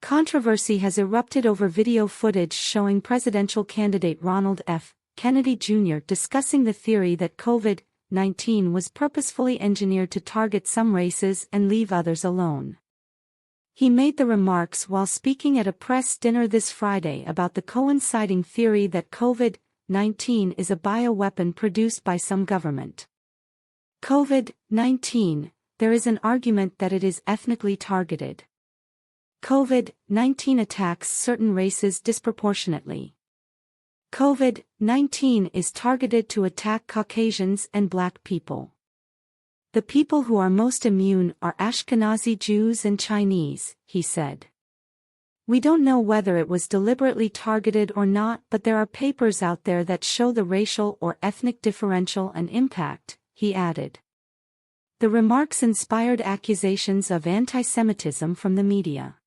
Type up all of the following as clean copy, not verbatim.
Controversy has erupted over video footage showing presidential candidate Ronald F. Kennedy Jr. discussing the theory that COVID-19 was purposefully engineered to target some races and leave others alone. He made the remarks while speaking at a press dinner this Friday about the coinciding theory that COVID-19 is a bioweapon produced by some government. COVID-19, there is an argument that it is ethnically targeted. COVID-19 attacks certain races disproportionately. COVID-19 is targeted to attack Caucasians and Black people. The people who are most immune are Ashkenazi Jews and Chinese, he said. We don't know whether it was deliberately targeted or not, but there are papers out there that show the racial or ethnic differential and impact, he added. The remarks inspired accusations of anti-Semitism from the media.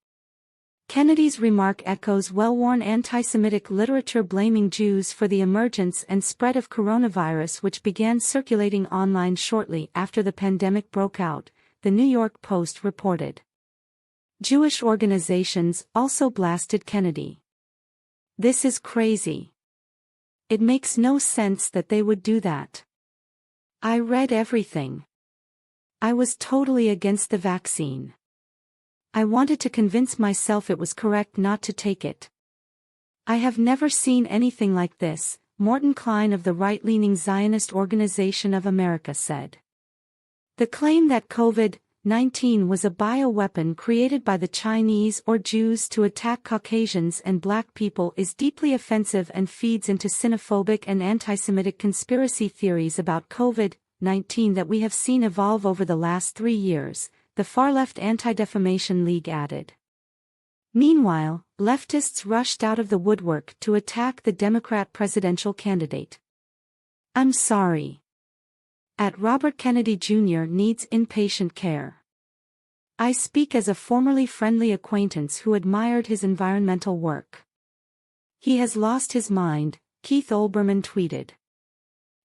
Kennedy's remark echoes well-worn anti-Semitic literature blaming Jews for the emergence and spread of coronavirus, which began circulating online shortly after the pandemic broke out, the New York Post reported. Jewish organizations also blasted Kennedy. This is crazy. It makes no sense that they would do that. I read everything. I was totally against the vaccine. I wanted to convince myself it was correct not to take it. I have never seen anything like this, Morton Klein of the right-leaning Zionist Organization of America said. The claim that COVID-19 was a bioweapon created by the Chinese or Jews to attack Caucasians and Black people is deeply offensive and feeds into xenophobic and anti-Semitic conspiracy theories about COVID-19 that we have seen evolve over the last 3 years, the far-left Anti-Defamation League added. Meanwhile, leftists rushed out of the woodwork to attack the Democrat presidential candidate. I'm sorry. Robert Kennedy Jr. needs inpatient care. I speak as a formerly friendly acquaintance who admired his environmental work. He has lost his mind, Keith Olbermann tweeted.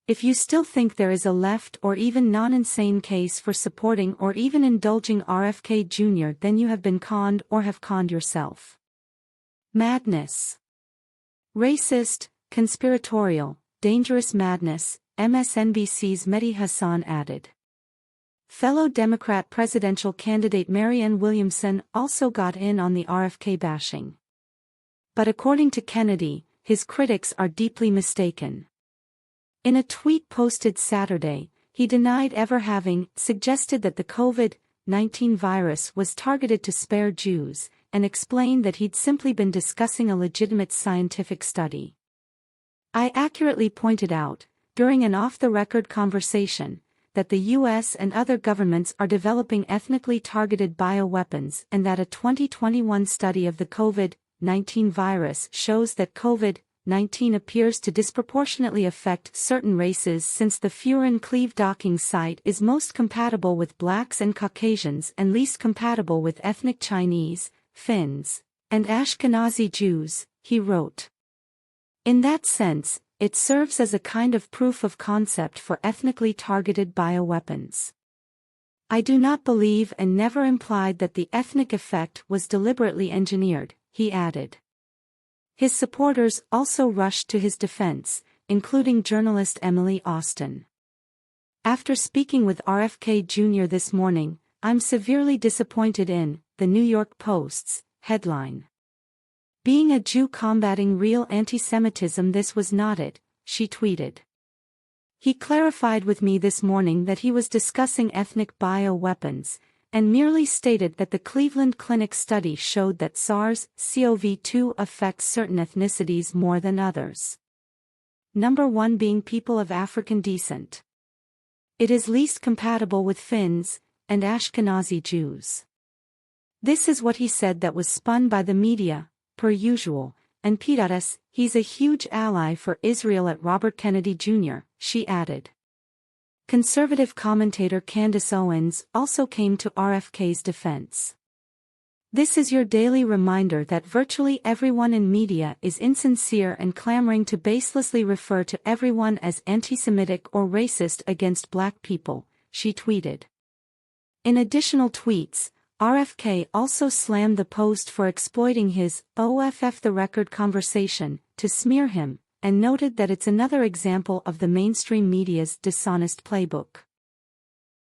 If you still think there is a left or even non-insane case for supporting or even indulging RFK Jr., then you have been conned or have conned yourself. Madness. Racist, conspiratorial, dangerous madness, MSNBC's Mehdi Hasan added. Fellow Democrat presidential candidate Marianne Williamson also got in on the RFK bashing. But according to Kennedy, his critics are deeply mistaken. In a tweet posted Saturday, he denied ever having suggested that the COVID-19 virus was targeted to spare Jews, and explained that he'd simply been discussing a legitimate scientific study. I accurately pointed out, during an off-the-record conversation, that the U.S. and other governments are developing ethnically targeted bioweapons and that a 2021 study of the COVID-19 virus shows that COVID-19 appears to disproportionately affect certain races since the furin-cleave docking site is most compatible with Blacks and Caucasians and least compatible with ethnic Chinese, Finns, and Ashkenazi Jews, he wrote. In that sense, it serves as a kind of proof of concept for ethnically targeted bioweapons. I do not believe and never implied that the ethnic effect was deliberately engineered, he added. His supporters also rushed to his defense, including journalist Emily Austin. After speaking with RFK Jr. this morning, I'm severely disappointed in, the New York Post's headline. Being a Jew combating real anti-Semitism, this was not it, she tweeted. He clarified with me this morning that he was discussing ethnic bioweapons, and merely stated that the Cleveland Clinic study showed that SARS-CoV-2 affects certain ethnicities more than others. Number 1 being people of African descent. It is least compatible with Finns and Ashkenazi Jews. This is what he said that was spun by the media, per usual, and P.S. He's a huge ally for Israel at Robert Kennedy Jr., she added. Conservative commentator Candace Owens also came to RFK's defense. This is your daily reminder that virtually everyone in media is insincere and clamoring to baselessly refer to everyone as anti-Semitic or racist against Black people, she tweeted. In additional tweets, RFK also slammed the Post for exploiting his "OFF the record" conversation to smear him, and noted that it's another example of the mainstream media's dishonest playbook.